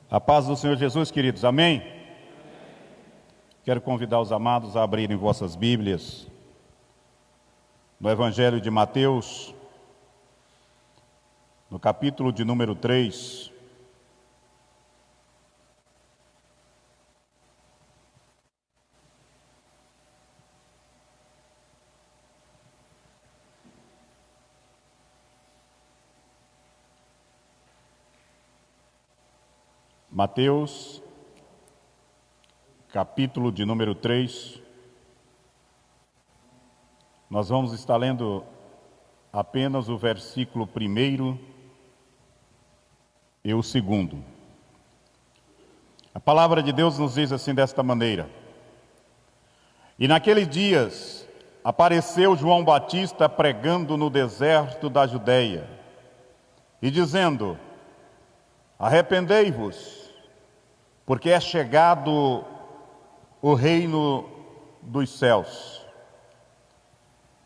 A paz do Senhor Jesus, queridos, amém? Quero convidar os amados a abrirem vossas Bíblias no Evangelho de Mateus, no capítulo de número 3. Mateus, capítulo de número 3, nós vamos estar lendo apenas o versículo 1 e o 2. A palavra de Deus nos diz assim desta maneira: E naqueles dias apareceu João Batista pregando no deserto da Judeia e dizendo: Arrependei-vos, porque é chegado o reino dos céus.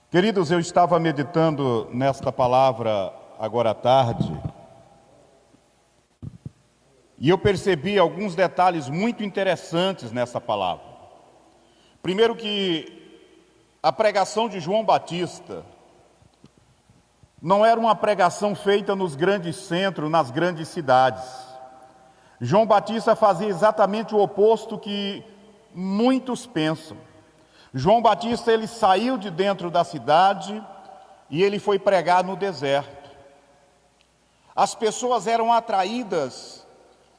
Queridos, eu estava meditando nesta palavra agora à tarde, e eu percebi alguns detalhes muito interessantes nessa palavra. Primeiro, que a pregação de João Batista não era uma pregação feita nos grandes centros, nas grandes cidades. João Batista fazia exatamente o oposto que muitos pensam. João Batista, ele saiu de dentro da cidade e ele foi pregar no deserto. As pessoas eram atraídas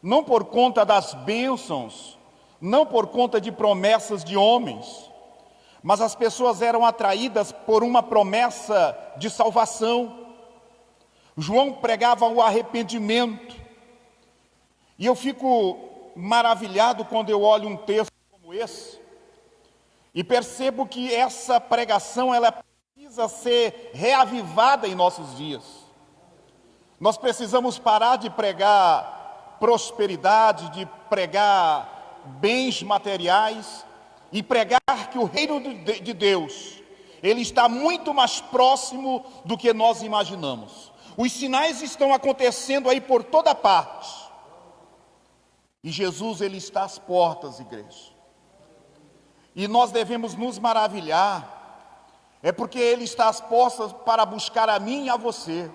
não por conta das bênçãos, não por conta de promessas de homens, mas as pessoas eram atraídas por uma promessa de salvação. João pregava o arrependimento. E eu fico maravilhado quando eu olho um texto como esse e percebo que essa pregação ela precisa ser reavivada em nossos dias. Nós precisamos parar de pregar prosperidade, de pregar bens materiais e pregar que o reino de Deus, ele está muito mais próximo do que nós imaginamos. Os sinais estão acontecendo aí por toda parte. E Jesus, ele está às portas, igreja. E nós devemos nos maravilhar, porque ele está às portas para buscar a mim e a você.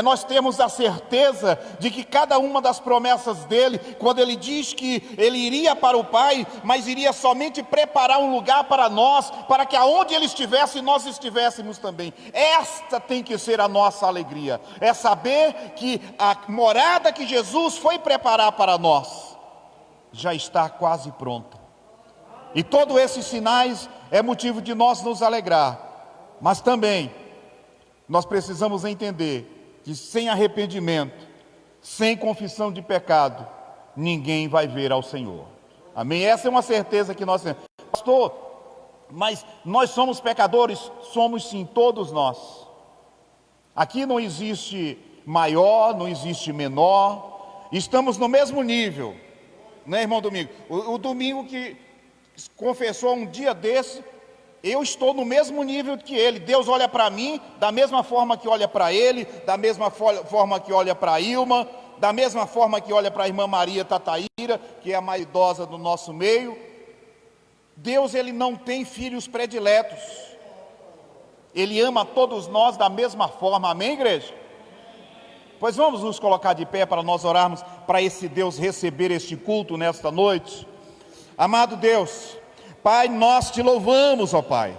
Nós temos a certeza de que cada uma das promessas dele, quando ele diz que ele iria para o Pai, mas iria somente preparar um lugar para nós, para que aonde ele estivesse, nós estivéssemos também. Esta tem que ser a nossa alegria, é saber que a morada que Jesus foi preparar para nós, já está quase pronta. E todos esses sinais é motivo de nós nos alegrar, mas também nós precisamos entender que sem arrependimento, sem confissão de pecado, ninguém vai ver ao Senhor. Amém? Essa é uma certeza que nós temos. Pastor, mas nós somos pecadores? Somos sim, todos nós. Aqui não existe maior, não existe menor. Estamos no mesmo nível. Né, irmão Domingo? O Domingo que confessou um dia desse, eu estou no mesmo nível que ele. Deus olha para mim da mesma forma que olha para ele, da mesma forma que olha para a Ilma, da mesma forma que olha para a irmã Maria Tataíra, que é a mais idosa do nosso meio. Deus, ele não tem filhos prediletos. Ele ama todos nós da mesma forma. Amém, igreja? Pois vamos nos colocar de pé para nós orarmos, para esse Deus receber este culto nesta noite. Amado Deus, Pai, nós te louvamos, ó Pai.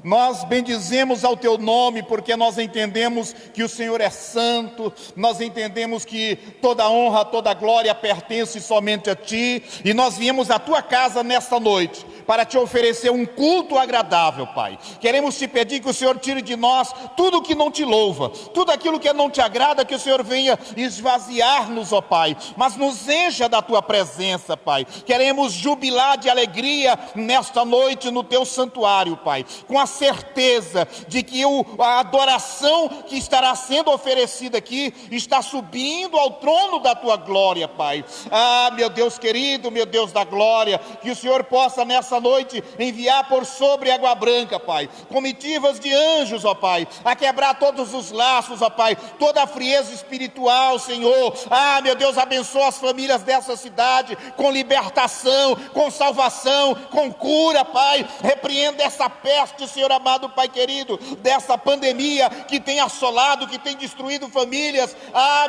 Nós bendizemos ao Teu nome, porque nós entendemos que o Senhor é santo, nós entendemos que toda honra, toda glória pertence somente a Ti, e nós viemos à Tua casa nesta noite, para Te oferecer um culto agradável, Pai. Queremos Te pedir que o Senhor tire de nós tudo que não Te louva, tudo aquilo que não Te agrada, que o Senhor venha esvaziar-nos, ó Pai, mas nos encha da Tua presença, Pai. Queremos jubilar de alegria nesta noite no Teu santuário, Pai, com a certeza de que a adoração que estará sendo oferecida aqui está subindo ao trono da Tua glória, Pai. Ah, meu Deus querido, meu Deus da glória, que o Senhor possa nessa nessa noite enviar por sobre Água Branca, Pai, comitivas de anjos, ó Pai, a quebrar todos os laços, ó Pai, toda a frieza espiritual, Senhor. Meu Deus, abençoa as famílias dessa cidade com libertação, com salvação, com cura, Pai. Repreenda essa peste, Senhor amado, Pai querido, dessa pandemia que tem assolado, que tem destruído famílias.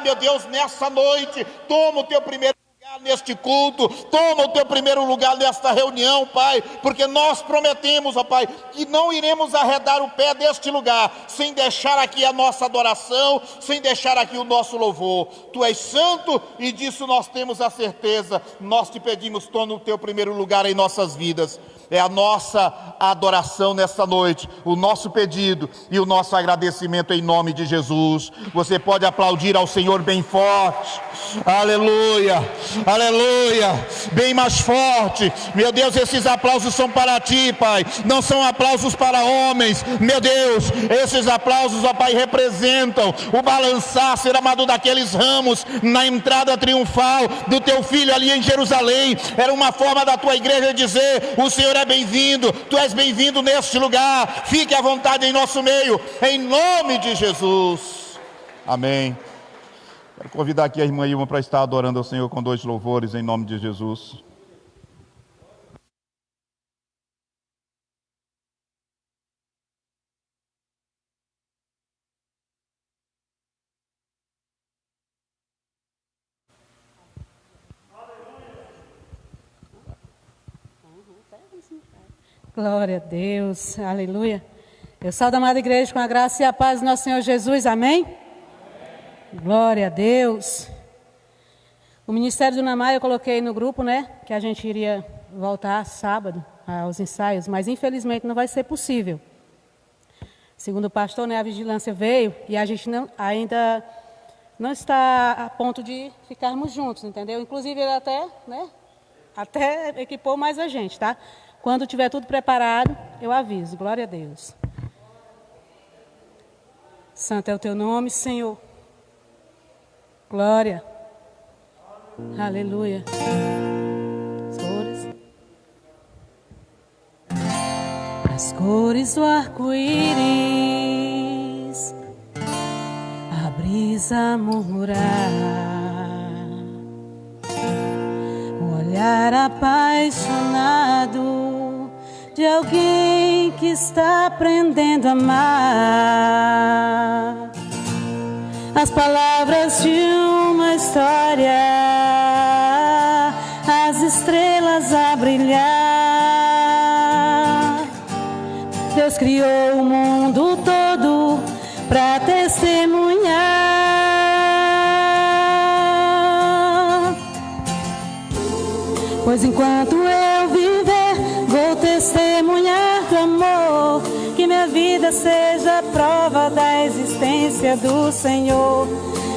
Meu Deus, nessa noite, toma o teu primeiro lugar neste culto, toma o teu primeiro lugar nesta reunião, Pai, porque nós prometemos, ó Pai, que não iremos arredar o pé deste lugar, sem deixar aqui a nossa adoração, sem deixar aqui o nosso louvor. Tu és santo e disso nós temos a certeza. Nós te pedimos, toma o teu primeiro lugar em nossas vidas. É a nossa adoração nessa noite, o nosso pedido e o nosso agradecimento em nome de Jesus. Você pode aplaudir ao Senhor bem forte. Aleluia, aleluia, bem mais forte. Meu Deus, esses aplausos são para ti, Pai, não são aplausos para homens. Meu Deus, esses aplausos, ó Pai, representam o balançar, ser amado, daqueles ramos na entrada triunfal do teu filho ali em Jerusalém. Era uma forma da tua igreja dizer: o Senhor é bem-vindo, tu és bem-vindo neste lugar, fique à vontade em nosso meio, em nome de Jesus, amém. Quero convidar aqui a irmã Ilma para estar adorando ao Senhor com 2 louvores, em nome de Jesus. Glória a Deus, aleluia. Eu saúdo a amada igreja com a graça e a paz do nosso Senhor Jesus, amém? Glória a Deus. O Ministério do Namai eu coloquei no grupo, né? Que a gente iria voltar sábado aos ensaios, mas infelizmente não vai ser possível. Segundo o pastor, né, a vigilância veio e a gente ainda não está a ponto de ficarmos juntos, entendeu? Inclusive ele até equipou mais a gente, tá? Quando tiver tudo preparado, eu aviso. Glória a Deus. Santo é o teu nome, Senhor. Glória. Aleluia. As cores do arco-íris, a brisa murmurar, o olhar apaixonado de alguém que está aprendendo a amar. As palavras de uma história, as estrelas a brilhar. Deus criou o mundo todo para testemunhar. Pois enquanto eu viver, vou testemunhar do amor. Que minha vida seja prova da existência do Senhor.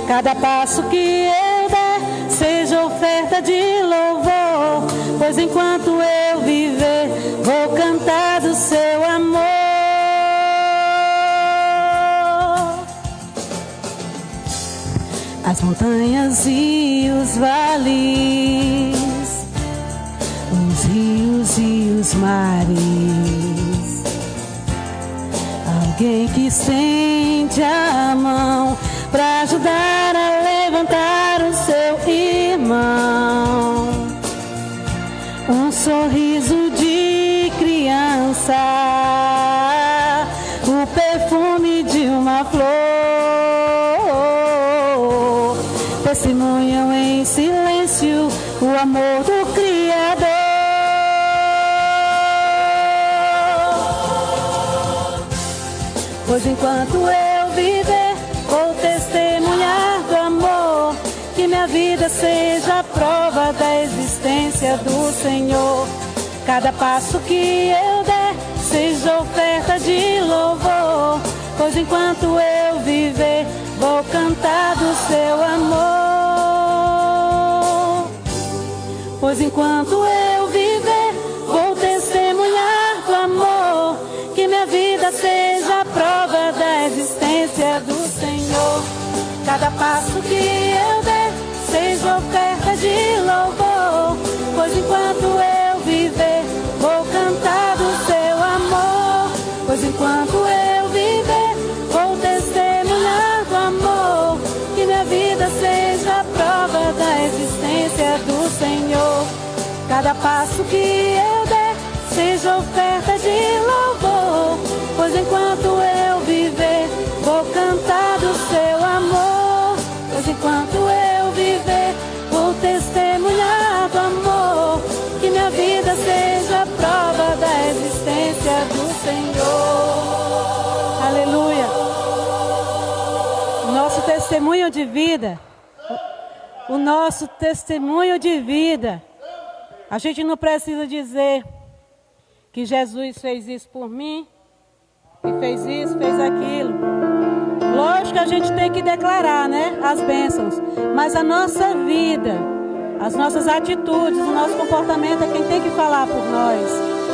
Cada passo que eu der seja oferta de louvor. Pois enquanto eu viver, vou cantar do seu amor. As montanhas e os vales, os rios e os mares, alguém que estende a mão para ajudar a levantar o seu irmão. Um sorriso de criança, o perfume de uma flor, testemunham em silêncio o amor do Criador. Pois enquanto eu viver, vou testemunhar do amor. Que minha vida seja a prova da existência do Senhor. Cada passo que eu der seja oferta de louvor. Pois enquanto eu viver, vou cantar do seu amor. Pois enquanto eu viver, vou testemunhar do amor. Que minha vida seja a prova da existência do Senhor. Cada passo que eu der seja oferta de louvor. Pois enquanto eu viver, vou cantar pois enquanto eu viver, vou testemunhar do amor, que minha vida seja a prova da existência do Senhor. Cada passo que eu der, seja oferta de louvor, pois enquanto eu viver, vou cantar do seu amor, pois enquanto eu viver, vou testemunhar do amor, que minha vida seja a prova da existência do Senhor. Aleluia. O nosso testemunho de vida, o nosso testemunho de vida, a gente não precisa dizer que Jesus fez isso por mim, que fez isso, fez aquilo. Lógico que a gente tem que declarar, né, as bênçãos, mas a nossa vida, as nossas atitudes, o nosso comportamento é quem tem que falar por nós.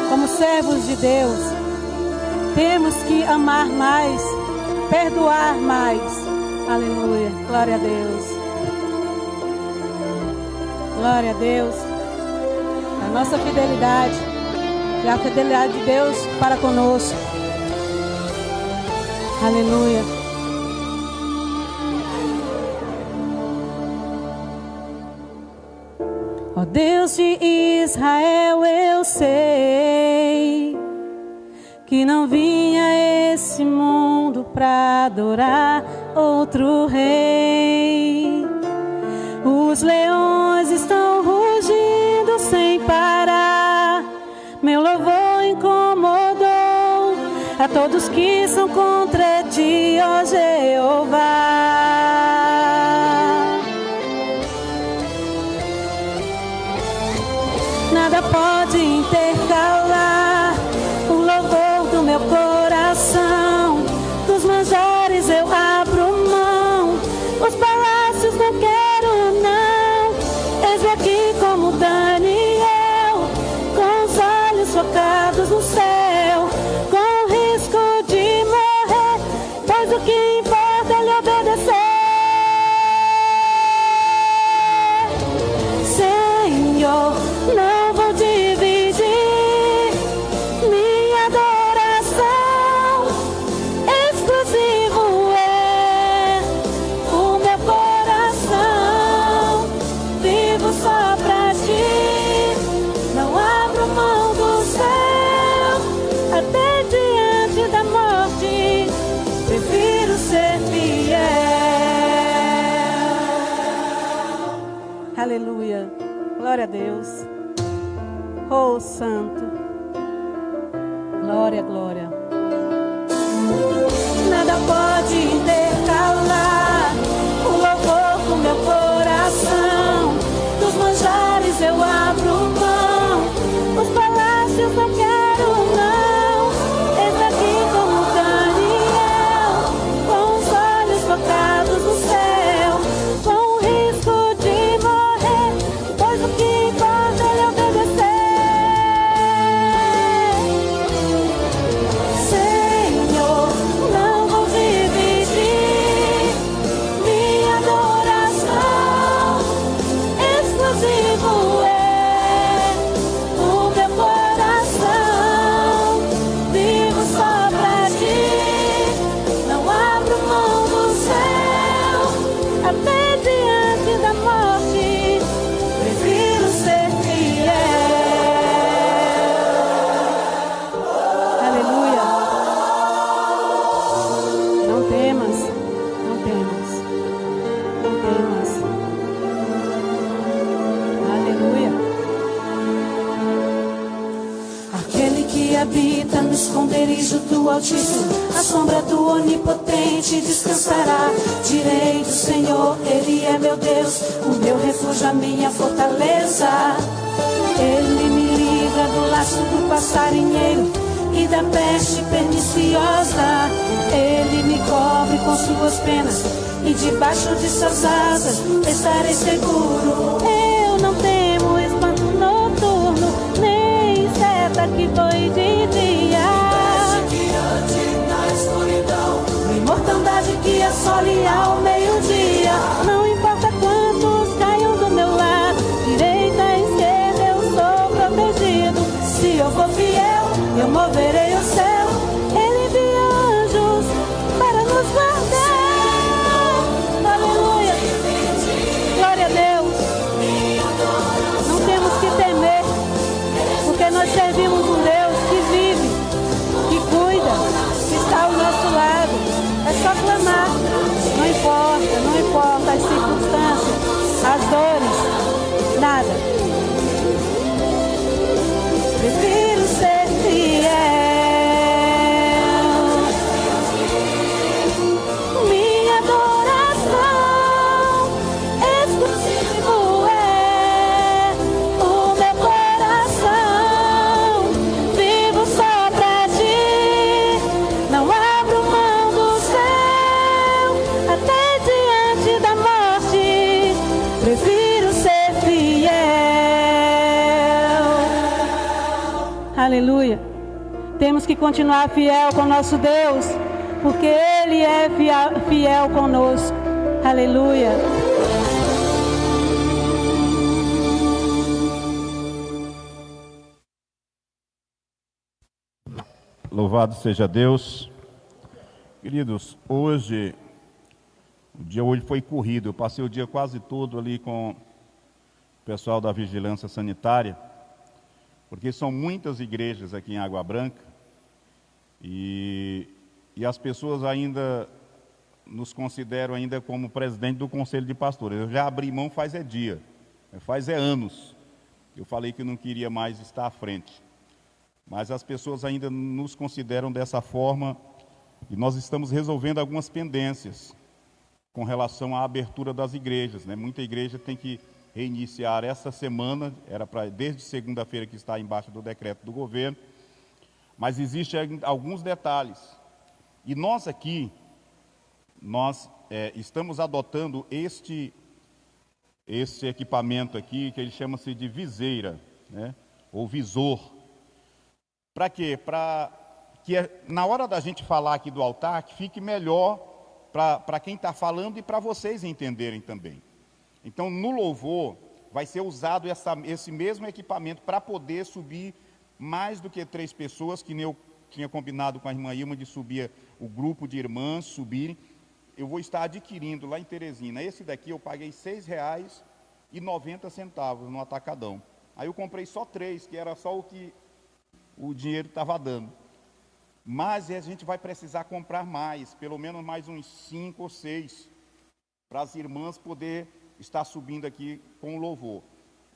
Como servos de Deus, temos que amar mais, perdoar mais. Aleluia, glória a Deus. Glória a Deus. A nossa fidelidade e a fidelidade de Deus para conosco. Aleluia. Ó Deus de Israel, eu sei que não vinha a esse mundo para adorar outro rei. Os leões estão rugindo sem parar, meu louvor incomodou a todos que são contra ti, ó Jeová. Nada pode intercalar o louvor do meu coração. Dos manjares eu abro mão, os palácios não quero não. Eis-me aqui como Daniel, com os olhos focados no céu, com o risco de morrer, pois o que importa é lhe obedecer. Senhor, não vou dividir minha adoração, exclusivo é o meu coração, vivo só pra ti, não abro mão do céu, até diante da morte, prefiro ser fiel. Aleluia, glória a Deus. Oh, Santo, glória, glória. Nada pode intercalar o louvor do meu coração. Dos manjares eu abro mão, os palácios não quero não. Eis aqui como Daniel, com os olhos focados no céu, com o risco de morrer, pois o que importa é lhe obedecer. Senhor, não vou dividir minha adoração, exclusivo é o meu coração, vivo só pra ti, não abro mão do céu, até diante da morte, prefiro ser fiel. Aleluia. Não temas, não temas, não temas. Aleluia. Aquele que habita no esconderijo do Altíssimo, a sombra do Onipotente descansará. Direi do Senhor, Ele é meu Deus, o meu refúgio, a minha fortaleza. Ele me livra do laço do passarinheiro e da peste perniciosa. Ele me cobre com suas penas e debaixo de suas asas estarei seguro. Eu não temo espanto noturno, nem seta que voe de dia. Mortandade que assole ao meio-dia. Não importa quantos caiam do meu lado, direita, esquerda, eu sou protegido. Se eu for fiel, eu moverei o céu. Ele Temos que continuar fiel com nosso Deus, porque Ele é fiel conosco. Aleluia. Louvado seja Deus. Queridos, hoje, o dia hoje foi corrido. Eu passei o dia quase todo ali com o pessoal da Vigilância Sanitária, porque são muitas igrejas aqui em Água Branca e as pessoas ainda nos consideram ainda como presidente do Conselho de Pastores. Eu já abri mão faz anos. Eu falei que não queria mais estar à frente. Mas as pessoas ainda nos consideram dessa forma e nós estamos resolvendo algumas pendências com relação à abertura das igrejas, né? Muita igreja tem que reiniciar essa semana, era para desde segunda-feira que está embaixo do decreto do governo, mas existem alguns detalhes. E nós aqui, estamos adotando este equipamento aqui, que ele chama-se de viseira, né? Ou visor. Para quê? Para que na hora da gente falar aqui do altar, que fique melhor para quem está falando e para vocês entenderem também. Então, no louvor, vai ser usado esse mesmo equipamento para poder subir mais do que 3 pessoas, que nem eu tinha combinado com a irmã Ilma de subir o grupo de irmãs, subirem. Eu vou estar adquirindo lá em Teresina. Esse daqui eu paguei R$ 6,90 no atacadão. Aí eu comprei só 3, que era só o que o dinheiro estava dando. Mas a gente vai precisar comprar mais, pelo menos mais uns 5 ou 6, para as irmãs poder estar subindo aqui com o louvor.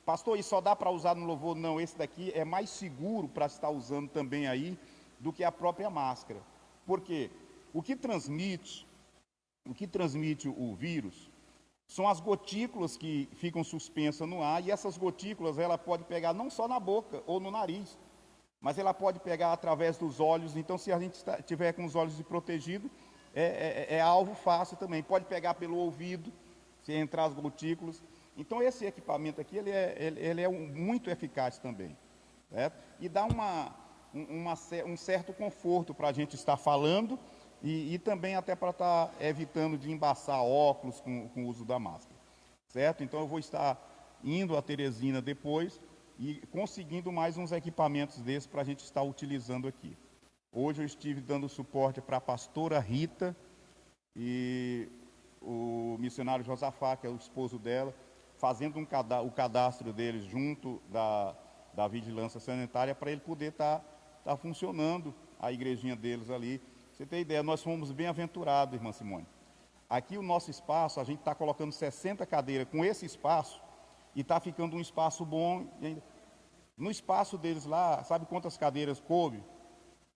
Pastor, isso só dá para usar no louvor? Não, esse daqui é mais seguro para estar usando também aí do que a própria máscara. Por quê? O que transmite o vírus são as gotículas que ficam suspensas no ar, e essas gotículas ela pode pegar não só na boca ou no nariz, mas ela pode pegar através dos olhos. Então, se a gente tiver com os olhos protegidos, é alvo fácil também. Pode pegar pelo ouvido, se entrar as gotículas. Então, esse equipamento aqui, ele é muito eficaz também, certo? E dá um certo conforto para a gente estar falando e também até para estar evitando de embaçar óculos com o uso da máscara, certo? Então, eu vou estar indo a Teresina depois e conseguindo mais uns equipamentos desses para a gente estar utilizando aqui. Hoje eu estive dando suporte para a pastora Rita e o missionário Josafá, que é o esposo dela, fazendo o cadastro deles junto da Vigilância Sanitária para ele poder estar funcionando a igrejinha deles ali. Você tem ideia, nós fomos bem-aventurados, irmã Simone. Aqui o nosso espaço, a gente está colocando 60 cadeiras com esse espaço, e está ficando um espaço bom. No espaço deles lá, sabe quantas cadeiras coube?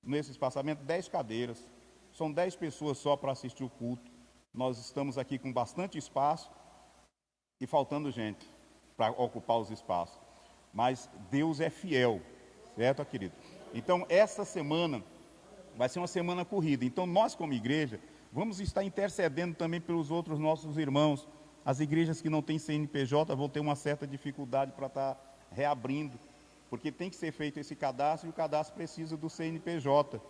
Nesse espaçamento, 10 cadeiras. São 10 pessoas só para assistir o culto. Nós estamos aqui com bastante espaço e faltando gente para ocupar os espaços. Mas Deus é fiel, certo, querido? Então, essa semana vai ser uma semana corrida. Então, nós como igreja, vamos estar intercedendo também pelos outros nossos irmãos. As igrejas que não têm CNPJ vão ter uma certa dificuldade para estar reabrindo, porque tem que ser feito esse cadastro, e o cadastro precisa do CNPJ,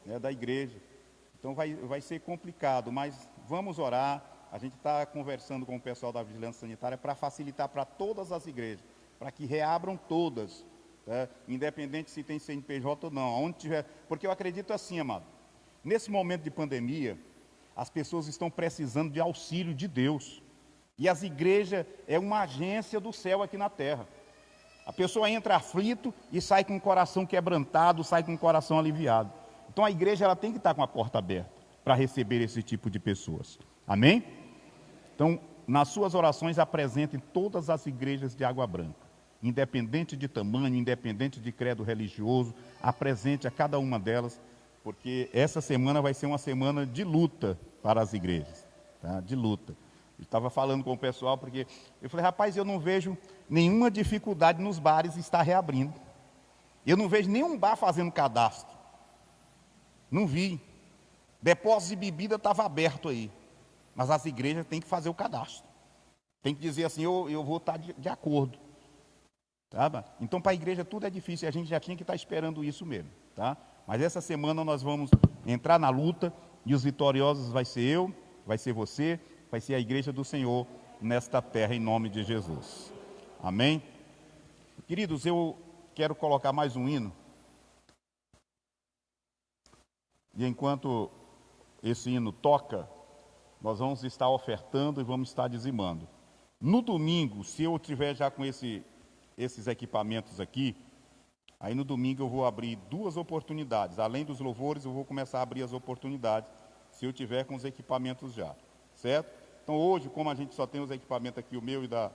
né, da igreja. Então vai ser complicado, mas vamos orar. A gente está conversando com o pessoal da Vigilância Sanitária para facilitar para todas as igrejas, para que reabram todas, tá? Independente se tem CNPJ ou não, onde tiver. Porque eu acredito assim, amado, nesse momento de pandemia, as pessoas estão precisando de auxílio de Deus. E as igrejas é uma agência do céu aqui na terra. A pessoa entra aflito e sai com o coração quebrantado, sai com o coração aliviado. Então a igreja ela tem que estar com a porta aberta para receber esse tipo de pessoas. Amém? Então, nas suas orações, apresentem todas as igrejas de Água Branca. Independente de tamanho, independente de credo religioso, apresente a cada uma delas, porque essa semana vai ser uma semana de luta para as igrejas, tá? De luta. Eu estava falando com o pessoal, porque eu falei, rapaz, eu não vejo nenhuma dificuldade nos bares estar reabrindo. Eu não vejo nenhum bar fazendo cadastro. Não vi. Depósito de bebida estava aberto aí. Mas as igrejas têm que fazer o cadastro. Tem que dizer assim, eu vou estar de acordo. Tá? Então, para a igreja tudo é difícil, a gente já tinha que estar esperando isso mesmo. Tá? Mas essa semana nós vamos entrar na luta e os vitoriosos vai ser eu, vai ser você, vai ser a igreja do Senhor nesta terra, em nome de Jesus. Amém? Queridos, eu quero colocar mais um hino. E enquanto esse hino toca, nós vamos estar ofertando e vamos estar dizimando. No domingo, se eu tiver já com esses equipamentos aqui, aí no domingo eu vou abrir 2 oportunidades. Além dos louvores, eu vou começar a abrir as oportunidades, se eu tiver com os equipamentos já, certo? Então hoje, como a gente só tem os equipamentos aqui, o meu e da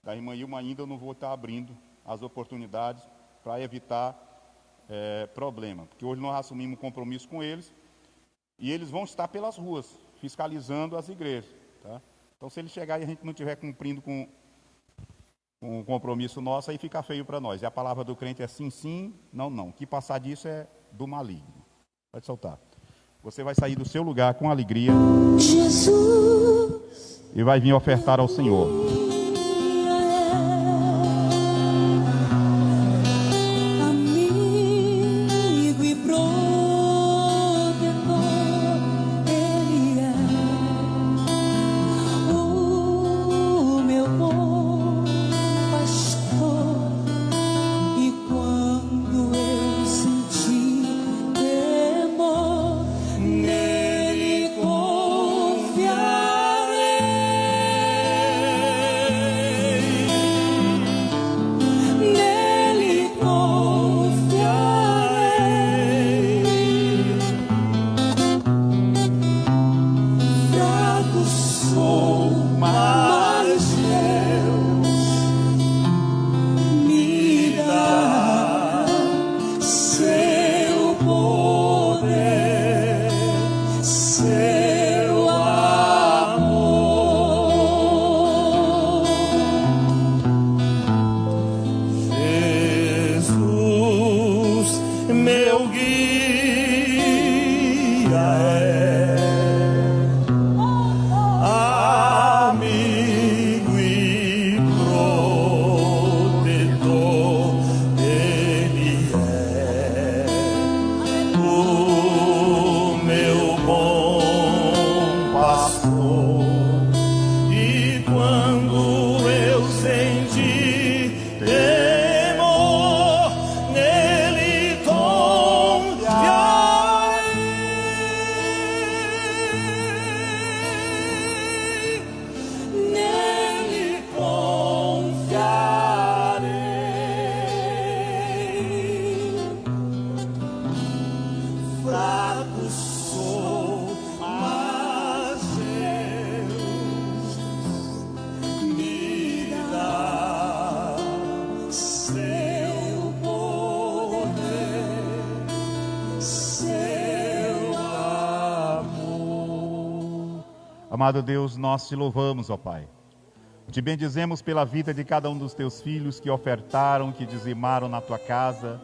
irmã Ilma, ainda eu não vou estar abrindo as oportunidades para evitar problema. Porque hoje nós assumimos um compromisso com eles e eles vão estar pelas ruas, fiscalizando as igrejas, tá? Então, se ele chegar e a gente não estiver cumprindo com um compromisso nosso, aí fica feio para nós. E a palavra do crente é sim, sim, não, não. O que passar disso é do maligno. Pode soltar. Você vai sair do seu lugar com alegria, Jesus, e vai vir ofertar ao Senhor. Amado Deus, nós te louvamos, ó Pai. Te bendizemos pela vida de cada um dos teus filhos que ofertaram, que dizimaram na tua casa.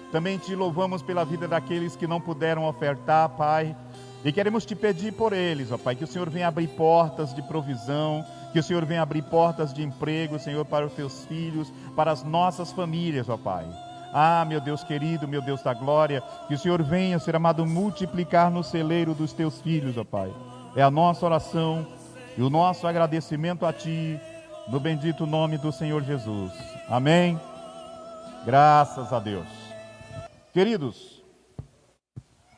Também te louvamos pela vida daqueles que não puderam ofertar, Pai. E queremos te pedir por eles, ó Pai, que o Senhor venha abrir portas de provisão, que o Senhor venha abrir portas de emprego, Senhor, para os teus filhos, para as nossas famílias, ó Pai. Ah, meu Deus querido, meu Deus da glória, que o Senhor venha, Senhor amado, multiplicar no celeiro dos teus filhos, ó Pai. É a nossa oração e o nosso agradecimento a Ti, no bendito nome do Senhor Jesus. Amém? Graças a Deus. Queridos,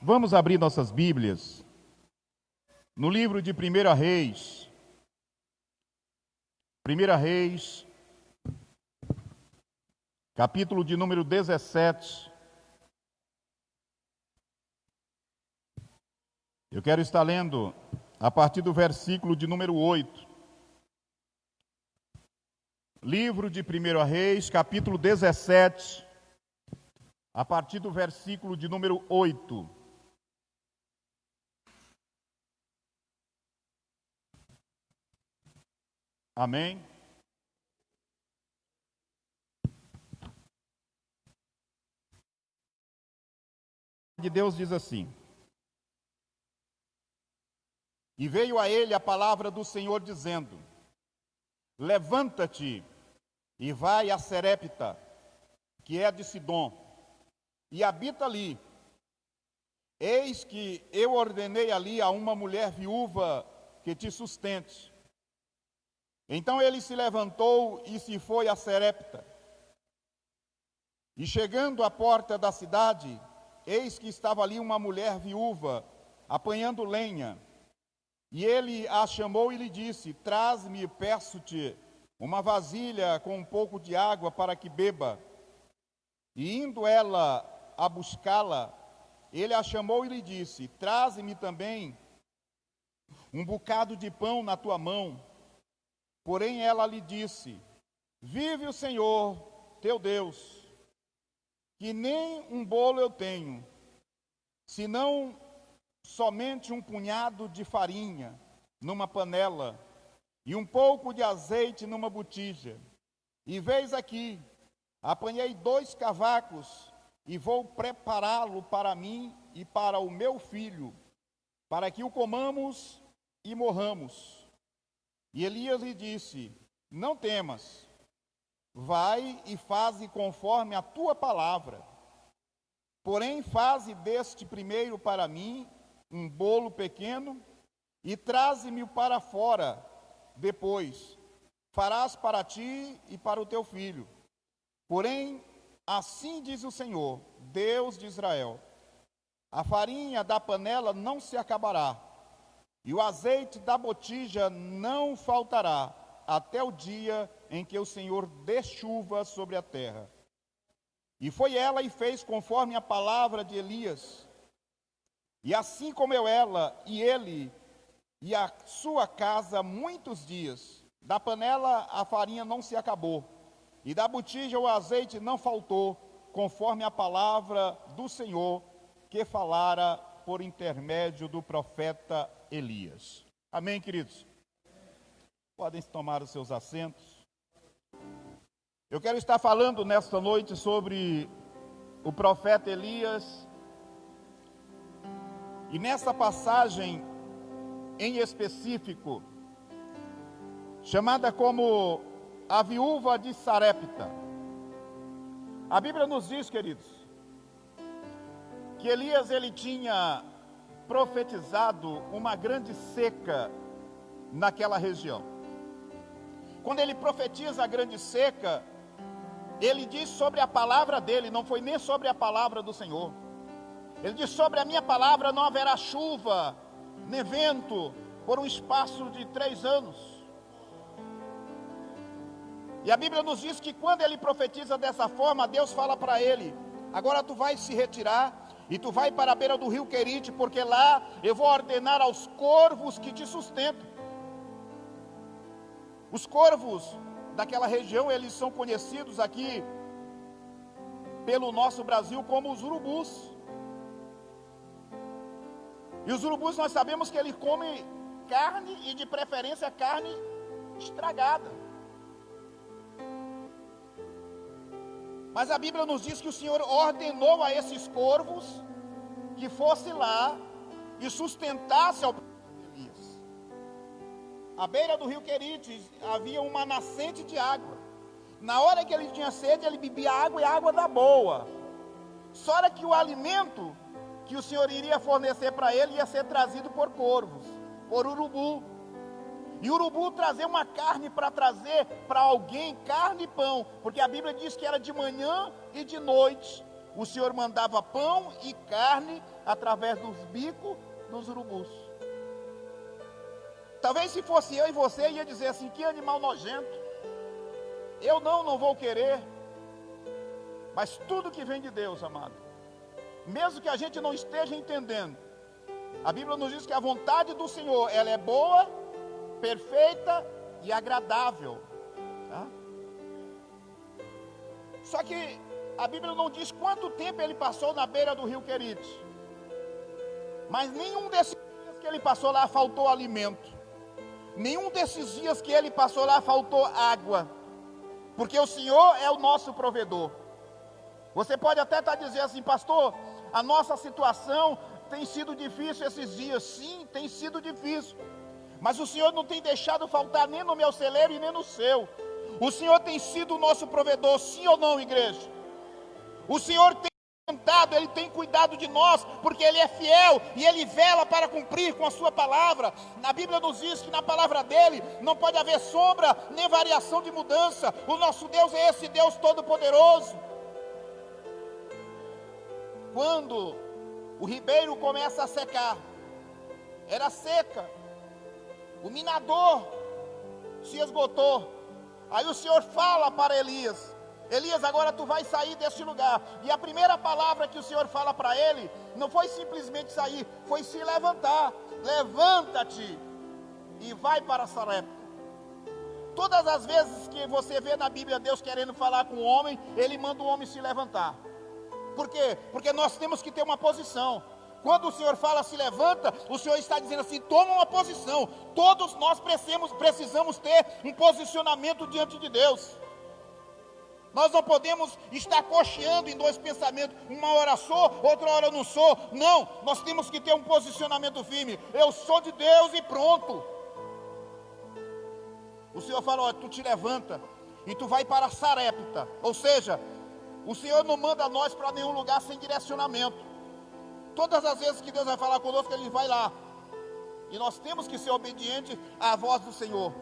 vamos abrir nossas Bíblias no livro de 1 Reis. 1 Reis, capítulo de número 17. Eu quero estar lendo a partir do versículo de número 8. Livro de 1 Reis, capítulo 17, a partir do versículo de número 8. Amém? De Deus diz assim: E veio a ele a palavra do Senhor dizendo: Levanta-te e vai a Serepta, que é de Sidom, e habita ali, eis que eu ordenei ali a uma mulher viúva que te sustente. Então ele se levantou e se foi a Serepta. E chegando à porta da cidade, eis que estava ali uma mulher viúva, apanhando lenha. E ele a chamou e lhe disse: traz-me, peço-te, uma vasilha com um pouco de água para que beba. E indo ela a buscá-la, ele a chamou e lhe disse: traze-me também um bocado de pão na tua mão. Porém ela lhe disse: vive o Senhor teu Deus, que nem um bolo eu tenho, senão somente um punhado de farinha numa panela e um pouco de azeite numa botija. E veis aqui, apanhei 2 cavacos e vou prepará-lo para mim e para o meu filho, para que o comamos e morramos. E Elias lhe disse: não temas, vai e faze conforme a tua palavra. Porém, faze deste primeiro para mim um bolo pequeno e traze-me-o para fora. Depois, farás para ti e para o teu filho. Porém, assim diz o Senhor, Deus de Israel: a farinha da panela não se acabará, e o azeite da botija não faltará, até o dia em que o Senhor dê chuva sobre a terra. E foi ela e fez conforme a palavra de Elias. E assim comeu ela e ele e a sua casa muitos dias. Da panela a farinha não se acabou, e da botija o azeite não faltou, conforme a palavra do Senhor que falara por intermédio do profeta Elias. Amém, queridos? Podem tomar os seus assentos. Eu quero estar falando nesta noite sobre o profeta Elias. E nessa passagem em específico, chamada como a viúva de Sarepta. A Bíblia nos diz, queridos, que Elias ele tinha profetizado uma grande seca naquela região. Quando ele profetiza a grande seca, ele diz sobre a palavra dele, não foi nem sobre a palavra do Senhor. Ele diz: sobre a minha palavra não haverá chuva, nem vento, por um espaço de 3 anos. E a Bíblia nos diz que quando ele profetiza dessa forma, Deus fala para ele: agora tu vais se retirar, e tu vai para a beira do rio Querite, porque lá eu vou ordenar aos corvos que te sustentam. Os corvos daquela região, eles são conhecidos aqui pelo nosso Brasil como os urubus. E os urubus, nós sabemos que eles comem carne, e de preferência carne estragada. Mas a Bíblia nos diz que o Senhor ordenou a esses corvos que fosse lá e sustentasse ao Elias. À beira do rio Querite havia uma nascente de água. Na hora que ele tinha sede, ele bebia água, e água da boa. Só era que o alimento que o Senhor iria fornecer para ele ia ser trazido por corvos, por urubu. E o urubu trazer uma carne para trazer para alguém, carne e pão, porque a Bíblia diz que era de manhã e de noite. O Senhor mandava pão e carne através dos bicos dos urubus. Talvez se fosse eu e você, ia dizer assim: que animal nojento, eu não vou querer. Mas tudo que vem de Deus, amado, mesmo que a gente não esteja entendendo, a Bíblia nos diz que a vontade do Senhor, ela é boa, perfeita e agradável, tá? Só que a Bíblia não diz quanto tempo ele passou na beira do rio Querite, mas nenhum desses dias que ele passou lá faltou alimento, nenhum desses dias que ele passou lá faltou água, porque o Senhor é o nosso provedor. Você pode até estar dizendo assim: pastor, a nossa situação tem sido difícil esses dias. Sim, tem sido difícil, mas o Senhor não tem deixado faltar nem no meu celeiro e nem no seu. O Senhor tem sido o nosso provedor, sim ou não, igreja? O Senhor tem Ele tem cuidado de nós, porque Ele é fiel e Ele vela para cumprir com a sua palavra. Na Bíblia nos diz que na palavra dEle não pode haver sombra, nem variação de mudança. O nosso Deus é esse Deus todo-poderoso. Quando o ribeiro começa a secar, era seca, o minador se esgotou. Aí o Senhor fala para Elias: Elias, agora tu vai sair deste lugar. E a primeira palavra que o Senhor fala para ele, não foi simplesmente sair, foi se levantar. Levanta-te e vai para Sarepta. Todas as vezes que você vê na Bíblia Deus querendo falar com o homem, Ele manda o homem se levantar. Por quê? Porque nós temos que ter uma posição. Quando o Senhor fala se levanta, o Senhor está dizendo assim: toma uma posição. Todos nós precisamos ter um posicionamento diante de Deus. Nós não podemos estar cocheando em dois pensamentos, uma hora sou, outra hora não sou. Não, nós temos que ter um posicionamento firme. Eu sou de Deus e pronto. O Senhor fala: olha, tu te levanta e tu vai para Sarepta. Ou seja, o Senhor não manda nós para nenhum lugar sem direcionamento. Todas as vezes que Deus vai falar conosco, Ele vai lá. E nós temos que ser obedientes à voz do Senhor.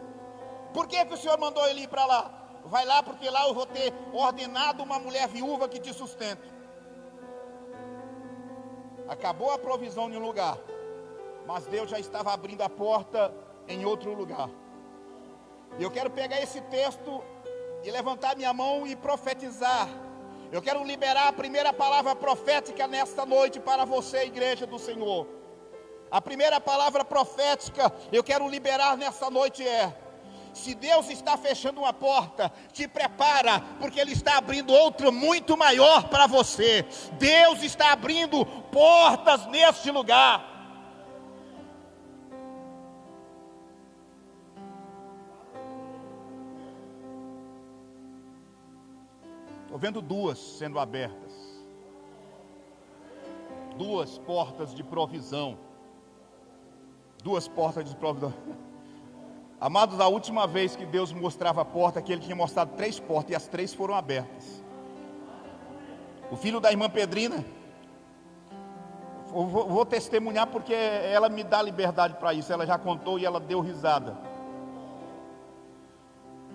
Por que o Senhor mandou ele ir para lá? Vai lá, porque lá eu vou ter ordenado uma mulher viúva que te sustente. Acabou a provisão em um lugar, mas Deus já estava abrindo a porta em outro lugar. E eu quero pegar esse texto e levantar minha mão e profetizar. Eu quero liberar a primeira palavra profética nesta noite para você, igreja do Senhor. A primeira palavra profética eu quero liberar nesta noite é: se Deus está fechando uma porta, te prepara, porque Ele está abrindo outra muito maior para você. Deus está abrindo portas neste lugar. Estou vendo duas sendo abertas. Duas portas de provisão. Duas portas de provisão. Amados, a última vez que Deus mostrava a porta, que Ele tinha mostrado 3 portas, e as 3 foram abertas. O filho da irmã Pedrina, vou testemunhar porque ela me dá liberdade para isso. Ela já contou e ela deu risada.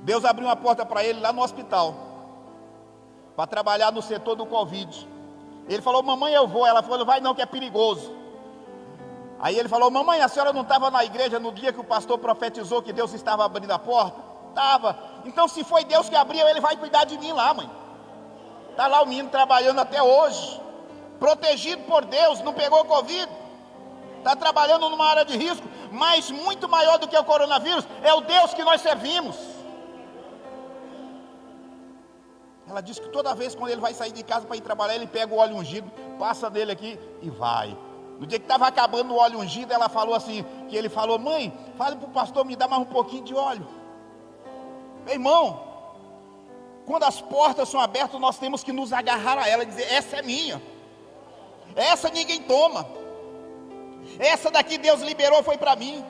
Deus abriu uma porta para ele lá no hospital, para trabalhar no setor do Covid. Ele falou: mamãe, eu vou. Ela falou: vai não, que é perigoso. Aí ele falou: mamãe, a senhora não estava na igreja no dia que o pastor profetizou que Deus estava abrindo a porta? Estava. Então, se foi Deus que abriu, Ele vai cuidar de mim lá, mãe. Está lá o menino trabalhando até hoje, protegido por Deus, não pegou Covid, está trabalhando numa área de risco, mas muito maior do que o coronavírus é o Deus que nós servimos. Ela disse que toda vez quando ele vai sair de casa para ir trabalhar, ele pega o óleo ungido, passa nele aqui e vai. No dia que estava acabando o óleo ungido, ela falou assim, que ele falou: mãe, fale para o pastor me dar mais um pouquinho de óleo. Meu irmão, quando as portas são abertas, nós temos que nos agarrar a ela e dizer: essa é minha, essa ninguém toma, essa daqui Deus liberou, foi para mim.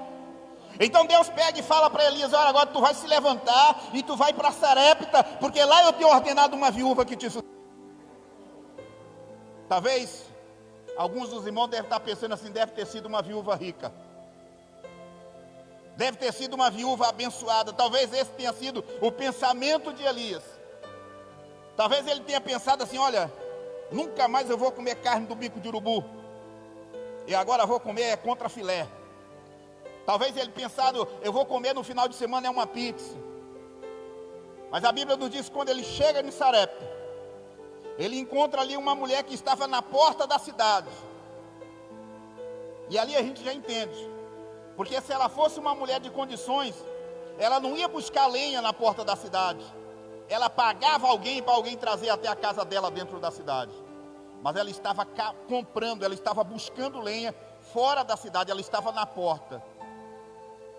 Então Deus pega e fala para Elias: olha, agora tu vai se levantar e tu vai para Sarepta, porque lá eu tenho ordenado uma viúva que te sustenta. Talvez alguns dos irmãos devem estar pensando assim: deve ter sido uma viúva rica, deve ter sido uma viúva abençoada. Talvez esse tenha sido o pensamento de Elias. Talvez ele tenha pensado assim: olha, nunca mais eu vou comer carne do bico de urubu, e agora vou comer contra filé. Talvez ele pensado: eu vou comer no final de semana uma pizza. Mas a Bíblia nos diz que quando ele chega em Sarepta, ele encontra ali uma mulher que estava na porta da cidade. E ali a gente já entende, porque se ela fosse uma mulher de condições, ela não ia buscar lenha na porta da cidade. Ela pagava alguém para alguém trazer até a casa dela dentro da cidade. Mas ela estava comprando, ela estava buscando lenha fora da cidade, ela estava na porta.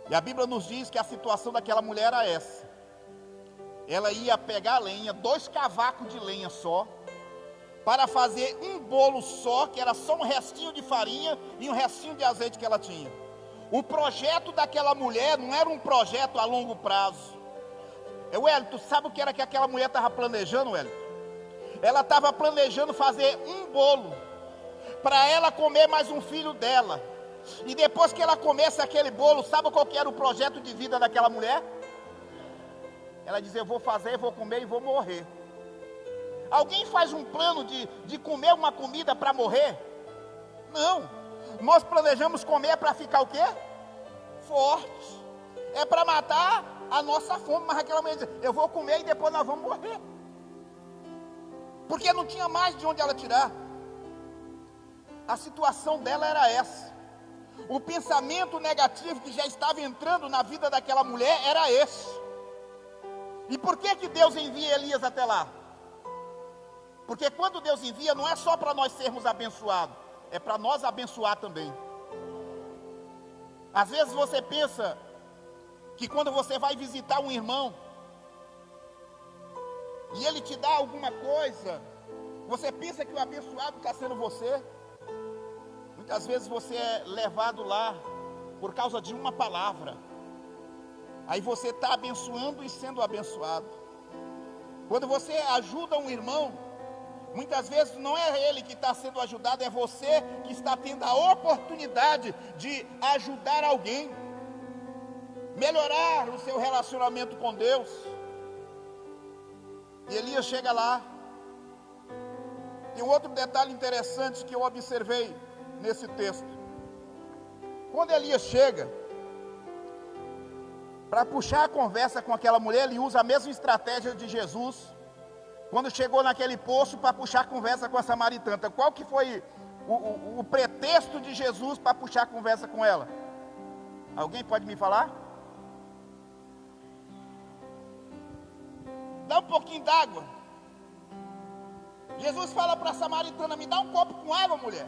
E a Bíblia nos diz que a situação daquela mulher era essa: ela ia pegar a lenha, 2 cavacos de lenha só, para fazer um bolo só, que era só um restinho de farinha e um restinho de azeite que ela tinha. O projeto daquela mulher não era um projeto a longo prazo. Wellington, sabe o que era que aquela mulher estava planejando, Wellington? ela estava planejando fazer um bolo, para ela comer mais um filho dela. E depois que ela comesse aquele bolo, sabe qual que era o projeto de vida daquela mulher? Ela dizia, eu vou fazer, vou comer e vou morrer. Alguém faz um plano de comer uma comida para morrer? Não. Nós planejamos comer para ficar o quê? Fortes. É para matar a nossa fome. Mas aquela mulher dizia, eu vou comer e depois nós vamos morrer. Porque não tinha mais de onde ela tirar. A situação dela era essa. O pensamento negativo que já estava entrando na vida daquela mulher era esse. E por que Deus envia Elias até lá? Porque quando Deus envia, não é só para nós sermos abençoados, é para nós abençoar também. Às vezes você pensa que quando você vai visitar um irmão, e ele te dá alguma coisa, você pensa que o abençoado está sendo você. Muitas vezes você é levado lá por causa de uma palavra. Aí você está abençoando e sendo abençoado. Quando você ajuda um irmão, muitas vezes não é ele que está sendo ajudado, é você que está tendo a oportunidade de ajudar alguém, melhorar o seu relacionamento com Deus. E Elias chega lá. Tem um outro detalhe interessante que eu observei nesse texto. Quando Elias chega para puxar a conversa com aquela mulher, ele usa a mesma estratégia de Jesus quando chegou naquele poço para puxar a conversa com a samaritana. Qual que foi o pretexto de Jesus para puxar a conversa com ela? Alguém pode me falar? Dá um pouquinho d'água. Jesus fala para a samaritana, me dá um copo com água, mulher.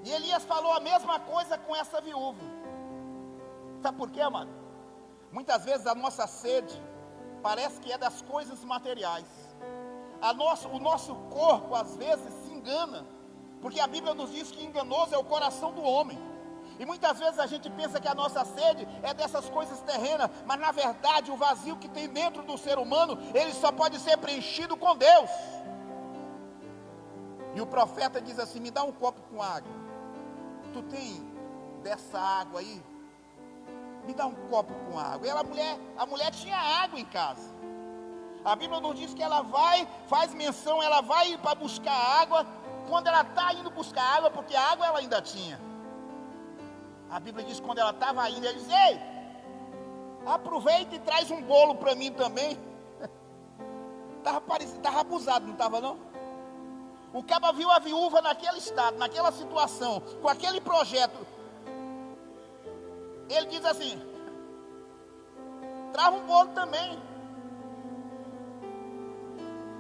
E Elias falou a mesma coisa com essa viúva. Sabe por quê, amado? Muitas vezes a nossa sede parece que é das coisas materiais. O nosso corpo às vezes se engana, porque a Bíblia nos diz que enganoso é o coração do homem. E muitas vezes a gente pensa que a nossa sede é dessas coisas terrenas, mas na verdade o vazio que tem dentro do ser humano, ele só pode ser preenchido com Deus. E o profeta diz assim, me dá um copo com água. Tu tem dessa água aí? Me dá um copo com água. E a mulher tinha água em casa. A Bíblia nos diz que ela vai, faz menção, ela vai para buscar água. Quando ela está indo buscar água, porque a água ela ainda tinha. A Bíblia diz que quando ela estava indo, ela diz, ei, aproveita e traz um bolo para mim também. Estava abusado, não estava não? O caba viu a viúva naquele estado, naquela situação, com aquele projeto. Ele diz assim, traz um bolo também.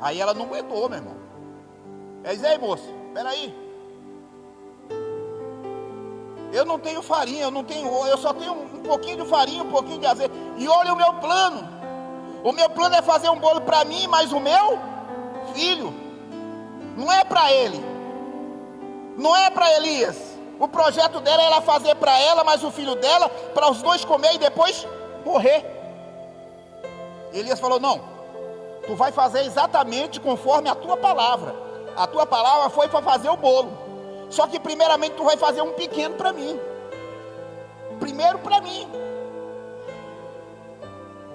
Aí ela não aguentou, meu irmão. Ela diz, ei moço, peraí. Eu não tenho farinha, eu só tenho um pouquinho de farinha, um pouquinho de azeite. E olha o meu plano. O meu plano é fazer um bolo para mim, mas o meu filho. Não é para ele. Não é para Elias. O projeto dela era fazer para ela, mas o filho dela, para os dois comer e depois morrer. Elias falou, não. Tu vai fazer exatamente conforme a tua palavra. A tua palavra foi para fazer o bolo. Só que primeiramente tu vai fazer um pequeno para mim. Primeiro para mim.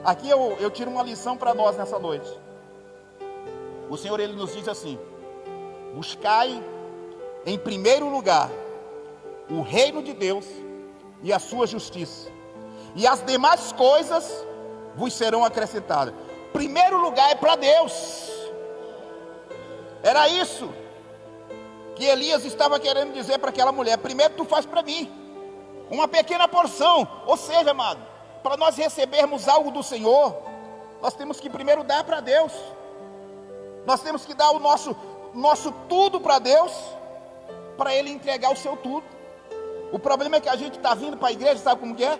Aqui eu tiro uma lição para nós nessa noite. O Senhor, Ele nos diz assim, buscai em primeiro lugar o reino de Deus e a sua justiça, e as demais coisas vos serão acrescentadas. Primeiro lugar é para Deus. Era isso que Elias estava querendo dizer para aquela mulher. Primeiro tu faz para mim uma pequena porção. Ou seja, amado, para nós recebermos algo do Senhor, nós temos que primeiro dar para Deus. Nós temos que dar o nosso tudo para Deus, para Ele entregar o seu tudo. O problema é que a gente está vindo para a igreja, sabe como que é?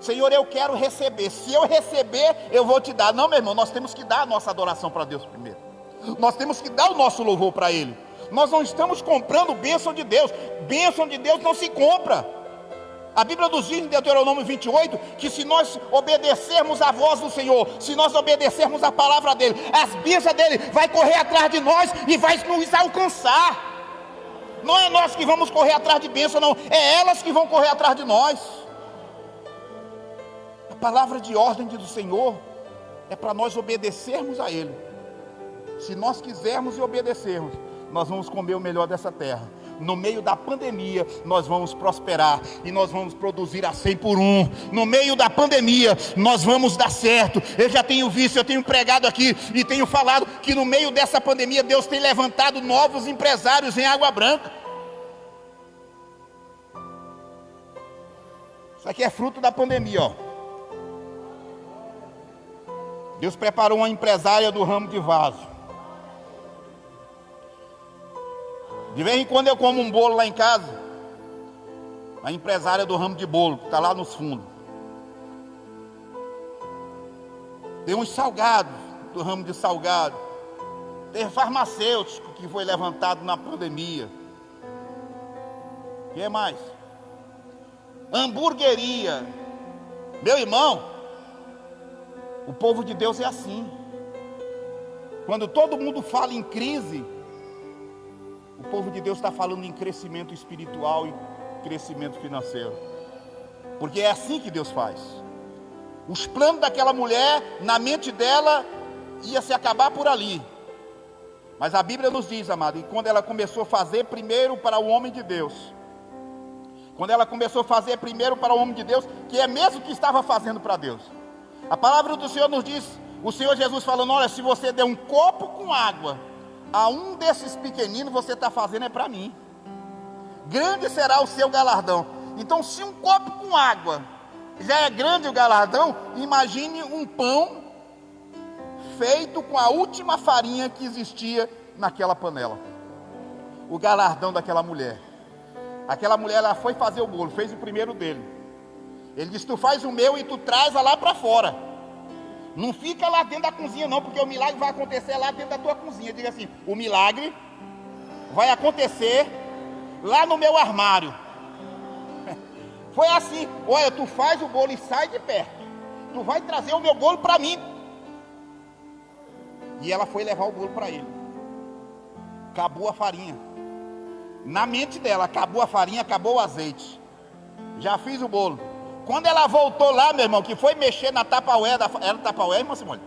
Senhor, eu quero receber. Se eu receber, eu vou te dar. Não, meu irmão, nós temos que dar a nossa adoração para Deus primeiro. Nós temos que dar o nosso louvor para Ele. Nós não estamos comprando bênção de Deus. Bênção de Deus não se compra. A Bíblia nos diz em Deuteronômio 28, que se nós obedecermos à voz do Senhor, se nós obedecermos à palavra dEle, as bênçãos dEle vai correr atrás de nós e vai nos alcançar. Não é nós que vamos correr atrás de bênção, não, é elas que vão correr atrás de nós. A palavra de ordem do Senhor é para nós obedecermos a Ele. Se nós quisermos e obedecermos, nós vamos comer o melhor dessa terra. No meio da pandemia, nós vamos prosperar e nós vamos produzir a 100 por 1. No meio da pandemia, nós vamos dar certo. Eu já tenho visto, eu tenho pregado aqui e tenho falado que no meio dessa pandemia, Deus tem levantado novos empresários em Água Branca. Isso aqui é fruto da pandemia, ó. Deus preparou uma empresária do ramo de vaso. De vez em quando eu como um bolo lá em casa. A empresária do ramo de bolo, que está lá nos fundos. Tem uns salgados, do ramo de salgado. Tem farmacêutico que foi levantado na pandemia. O que mais? Hamburgueria. Meu irmão, o povo de Deus é assim. Quando todo mundo fala em crise, o povo de Deus está falando em crescimento espiritual e crescimento financeiro. Porque é assim que Deus faz. Os planos daquela mulher, na mente dela, ia se acabar por ali. Mas a Bíblia nos diz, amado, que quando ela começou a fazer primeiro para o homem de Deus, quando ela começou a fazer primeiro para o homem de Deus, que é mesmo que estava fazendo para Deus. A palavra do Senhor nos diz, o Senhor Jesus falando, olha, se você der um copo com água a um desses pequeninos, você está fazendo é para mim. Grande será o seu galardão. Então, se um copo com água já é grande o galardão, imagine um pão feito com a última farinha que existia naquela panela. O galardão daquela mulher. Aquela mulher, ela foi fazer o bolo, fez o primeiro dele. Ele disse, tu faz o meu e tu traz lá para fora. Não fica lá dentro da cozinha não, porque o milagre vai acontecer lá dentro da tua cozinha. Diga assim, o milagre vai acontecer lá no meu armário. Foi assim, olha, tu faz o bolo e sai de perto. Tu vai trazer o meu bolo para mim. E ela foi levar o bolo para ele. Acabou a farinha. Na mente dela, acabou a farinha, acabou o azeite. Já fiz o bolo. Quando ela voltou lá, meu irmão, que foi mexer na tapaué, era tapaué, irmã Simone?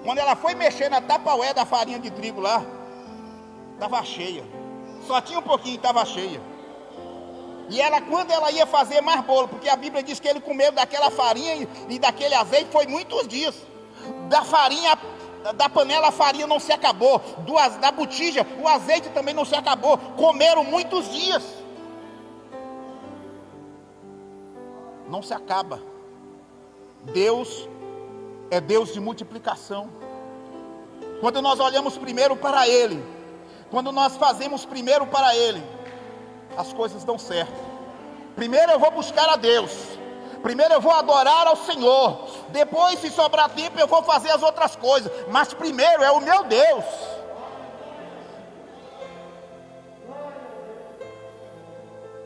Quando ela foi mexer na tapaué da farinha de trigo lá, estava cheia. Só tinha um pouquinho, estava cheia. E ela, quando ela ia fazer mais bolo, porque a Bíblia diz que ele comeu daquela farinha e daquele azeite, foi muitos dias. Da farinha, da panela a farinha não se acabou, da botija o azeite também não se acabou, comeram muitos dias. Não se acaba. Deus é Deus de multiplicação. Quando nós olhamos primeiro para Ele, quando nós fazemos primeiro para Ele, as coisas dão certo. Primeiro eu vou buscar a Deus, primeiro eu vou adorar ao Senhor, depois, se sobrar tempo, eu vou fazer as outras coisas, mas primeiro é o meu Deus.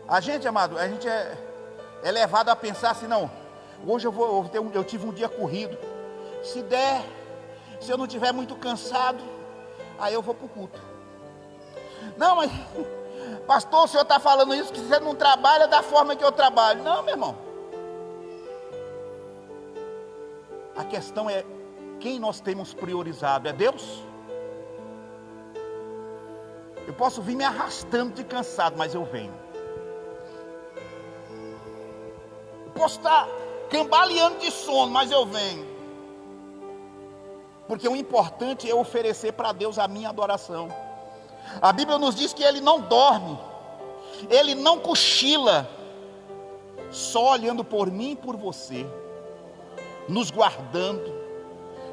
A gente, amado, a gente é levado a pensar assim, não, hoje eu tive um dia corrido, se eu não estiver muito cansado, aí eu vou para o culto. Não, mas pastor, o senhor está falando isso, que você não trabalha da forma que eu trabalho. Não, meu irmão, a questão é quem nós temos priorizado, é Deus? Eu posso vir me arrastando de cansado, mas eu venho. Posso estar cambaleando de sono, mas eu venho. Porque o importante é oferecer para Deus a minha adoração. A Bíblia nos diz que Ele não dorme, Ele não cochila, só olhando por mim e por você, nos guardando.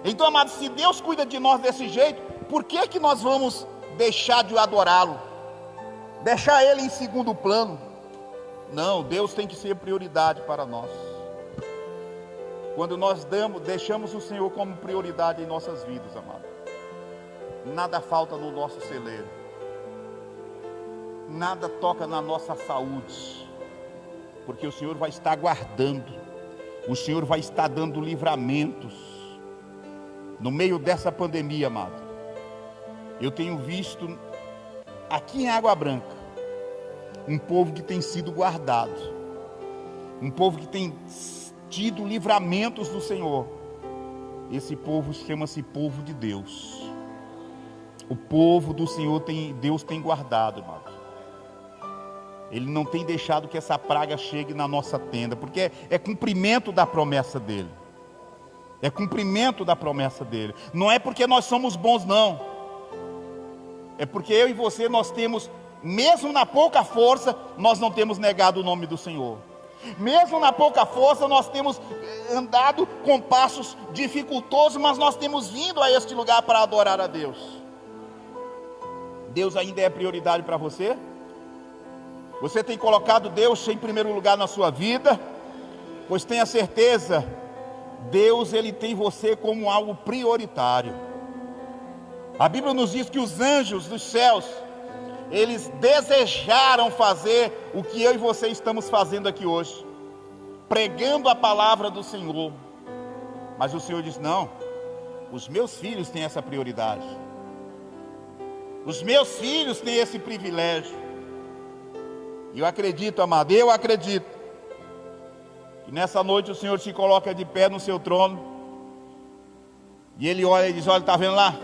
Então, amados, se Deus cuida de nós desse jeito, por que nós vamos deixar de adorá-lo? Deixar Ele em segundo plano? Não, Deus tem que ser prioridade para nós. Quando nós deixamos o Senhor como prioridade em nossas vidas, amado, nada falta no nosso celeiro, nada toca na nossa saúde, porque o Senhor vai estar guardando, o Senhor vai estar dando livramentos. No meio dessa pandemia, amado, eu tenho visto aqui em Água Branca um povo que tem sido guardado, um povo que tem tido livramentos do Senhor. Esse povo chama-se povo de Deus. O povo do Senhor Deus tem guardado, amado. Ele não tem deixado que essa praga chegue na nossa tenda, porque é cumprimento da promessa dele. É cumprimento da promessa dele. Não é porque nós somos bons, não. É porque eu e você, nós temos, mesmo na pouca força, nós não temos negado o nome do Senhor. Mesmo na pouca força, nós temos andado com passos dificultosos, mas nós temos vindo a este lugar para adorar a Deus. Deus ainda é prioridade para você? Você tem colocado Deus em primeiro lugar na sua vida? Pois tenha certeza, Deus, Ele tem você como algo prioritário. A Bíblia nos diz que os anjos dos céus, eles desejaram fazer o que eu e você estamos fazendo aqui hoje, pregando a palavra do Senhor. Mas o Senhor diz: não, os meus filhos têm essa prioridade. Os meus filhos têm esse privilégio. E eu acredito, amado, eu acredito que nessa noite o Senhor se coloca de pé no seu trono e Ele olha e diz: olha, está vendo lá?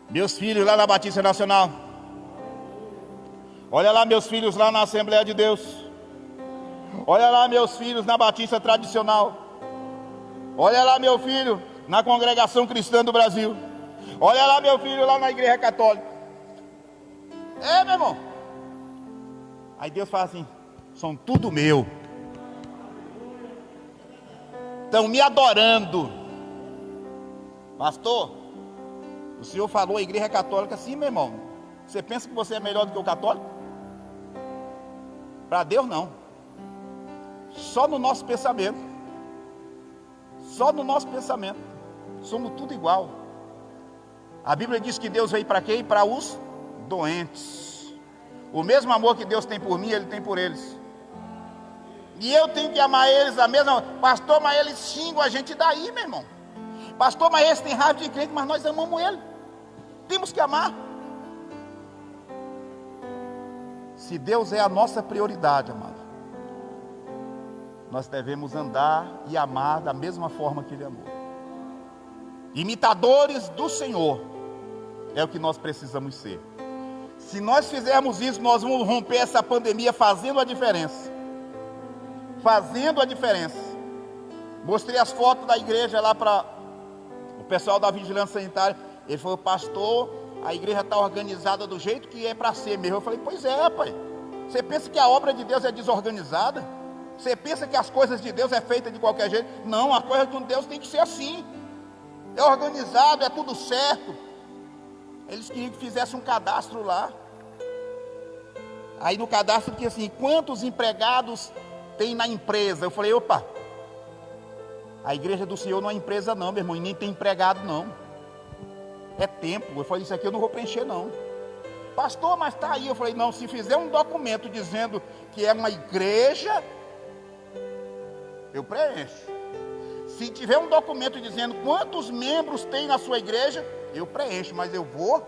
Meus filhos lá na Batista Nacional. Olha lá meus filhos lá na Assembleia de Deus. Olha lá meus filhos na Batista Tradicional. Olha lá meu filho na Congregação Cristã do Brasil. Olha lá meu filho lá na Igreja Católica. É, meu irmão. Aí Deus fala assim: são tudo meu. Estão me adorando. Pastor, o senhor falou a Igreja Católica. Sim, meu irmão. Você pensa que você é melhor do que o católico? Para Deus não. Só no nosso pensamento. Só no nosso pensamento. Somos tudo igual. A Bíblia diz que Deus veio para quem? Para os doentes. O mesmo amor que Deus tem por mim, Ele tem por eles. E eu tenho que amar eles da mesma. Pastor, mas eles xingam a gente daí, meu irmão. Pastor, mas eles têm raiva de crente, mas nós amamos ele. Temos que amar. Se Deus é a nossa prioridade, amado, nós devemos andar e amar da mesma forma que Ele amou. Imitadores do Senhor é o que nós precisamos ser. Se nós fizermos isso, nós vamos romper essa pandemia fazendo a diferença. Fazendo a diferença. Mostrei as fotos da igreja lá para o pessoal da vigilância sanitária. Ele falou: pastor, a igreja está organizada do jeito que é para ser mesmo. Eu falei: pois é, pai. Você pensa que a obra de Deus é desorganizada? Você pensa que as coisas de Deus é feita de qualquer jeito? Não, a coisa de Deus tem que ser assim. É organizado, é tudo certo. Eles queriam que fizesse um cadastro lá. Aí no cadastro tinha assim: quantos empregados tem na empresa? Eu falei: opa, a igreja do Senhor não é empresa não, meu irmão, e nem tem empregado não. É tempo. Eu falei: isso aqui eu não vou preencher não. Pastor, mas está aí. Eu falei: não, se fizer um documento dizendo que é uma igreja, eu preencho. Se tiver um documento dizendo quantos membros tem na sua igreja, eu preencho, mas eu vou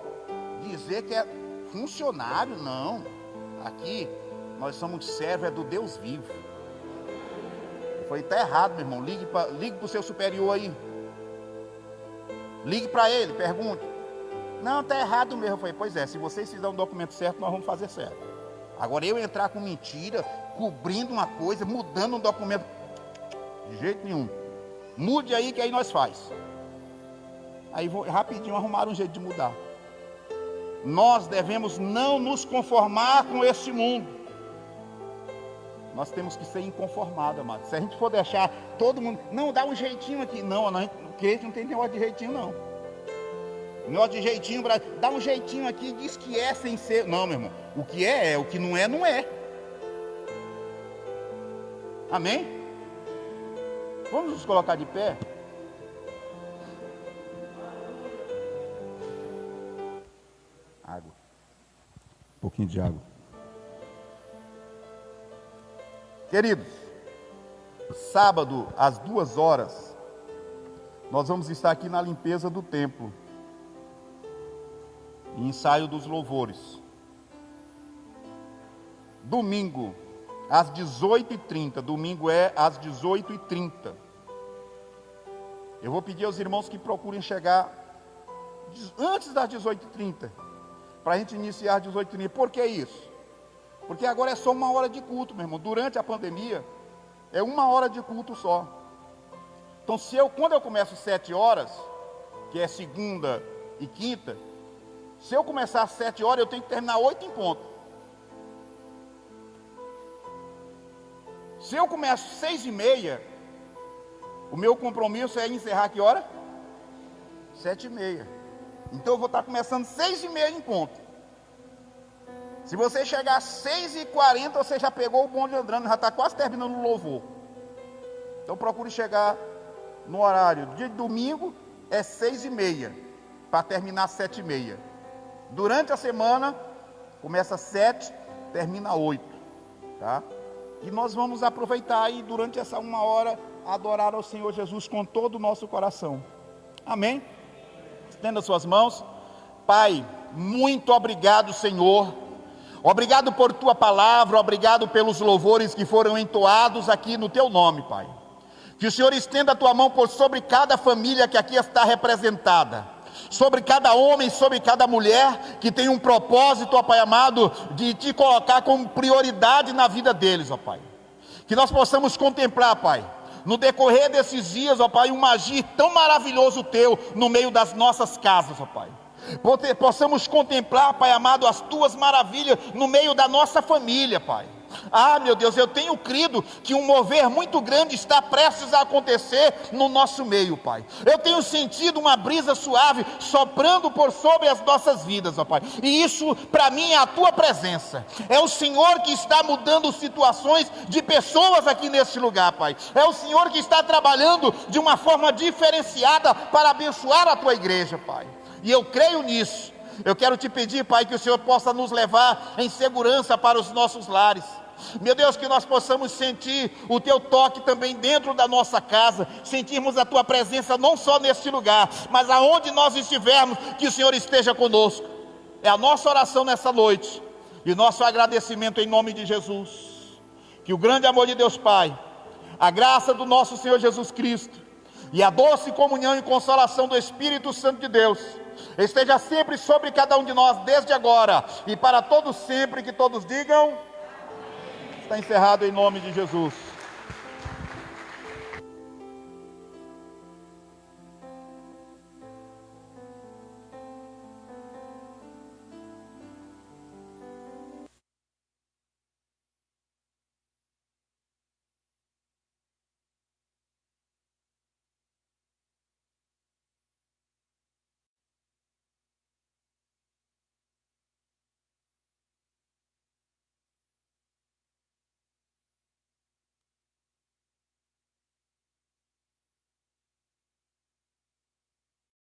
dizer que é funcionário, não. Aqui nós somos servos do Deus vivo. Eu falei: está errado, meu irmão. Ligue para o seu superior aí. Ligue para ele, pergunte. Não, está errado mesmo. Eu falei: pois é, se vocês fizerem um documento certo, nós vamos fazer certo. Agora eu entrar com mentira, cobrindo uma coisa, mudando um documento, de jeito nenhum. Mude aí que aí nós faz. Aí rapidinho arrumaram um jeito de mudar. Nós devemos não nos conformar com este mundo. Nós temos que ser inconformados, amado. Se a gente for deixar todo mundo, não, dá um jeitinho aqui. Não, o crente não tem negócio de jeitinho, não. Negócio de jeitinho, dá um jeitinho aqui, diz que é sem ser. Não, meu irmão. O que é, o que não é, não é. Amém? Vamos nos colocar de pé? Água. Um pouquinho de água. Queridos, sábado às 2h, nós vamos estar aqui na limpeza do templo, ensaio dos louvores. Domingo, às 18h30, domingo é às 18h30. Eu vou pedir aos irmãos que procurem chegar antes das 18h30, para a gente iniciar às 18h30. Por que isso? Porque agora é só 1 hora de culto, meu irmão. Durante a pandemia, é 1 hora de culto só. Então, quando eu começo 7 horas, que é segunda e quinta, se eu começar às 7 horas, eu tenho que terminar 8 em ponto. Se eu começo 6h30, o meu compromisso é encerrar que hora? 7h30. Então eu vou estar começando 6h30 em ponto. Se você chegar às 6h40, você já pegou o bonde andando, já está quase terminando o louvor. Então procure chegar no horário. Dia de domingo é 6h30, para terminar 7h30. Durante a semana, começa 7, termina 8, tá? E nós vamos aproveitar aí, durante essa 1 hora, adorar ao Senhor Jesus com todo o nosso coração. Amém? Estenda suas mãos. Pai, muito obrigado, Senhor. Obrigado por tua palavra, obrigado pelos louvores que foram entoados aqui no teu nome, Pai. Que o Senhor estenda a tua mão por sobre cada família que aqui está representada, sobre cada homem, sobre cada mulher que tem um propósito, ó Pai amado, de te colocar como prioridade na vida deles, ó Pai. Que nós possamos contemplar, Pai, no decorrer desses dias, ó Pai, um agir tão maravilhoso teu no meio das nossas casas, ó Pai. Possamos contemplar, Pai amado, as tuas maravilhas no meio da nossa família, Pai. Ah, meu Deus, eu tenho crido que um mover muito grande está prestes a acontecer no nosso meio, Pai. Eu tenho sentido uma brisa suave soprando por sobre as nossas vidas, ó Pai. E isso para mim é a tua presença. É o Senhor que está mudando situações de pessoas aqui neste lugar, Pai. É o Senhor que está trabalhando de uma forma diferenciada para abençoar a tua igreja, Pai. E eu creio nisso. Eu quero te pedir, Pai, que o Senhor possa nos levar em segurança para os nossos lares. Meu Deus, que nós possamos sentir o teu toque também dentro da nossa casa, sentirmos a tua presença não só neste lugar, mas aonde nós estivermos, que o Senhor esteja conosco. É a nossa oração nessa noite e nosso agradecimento em nome de Jesus. Que o grande amor de Deus Pai, a graça do nosso Senhor Jesus Cristo e a doce comunhão e consolação do Espírito Santo de Deus esteja sempre sobre cada um de nós, desde agora e para todos sempre. Que todos digam: está encerrado em nome de Jesus.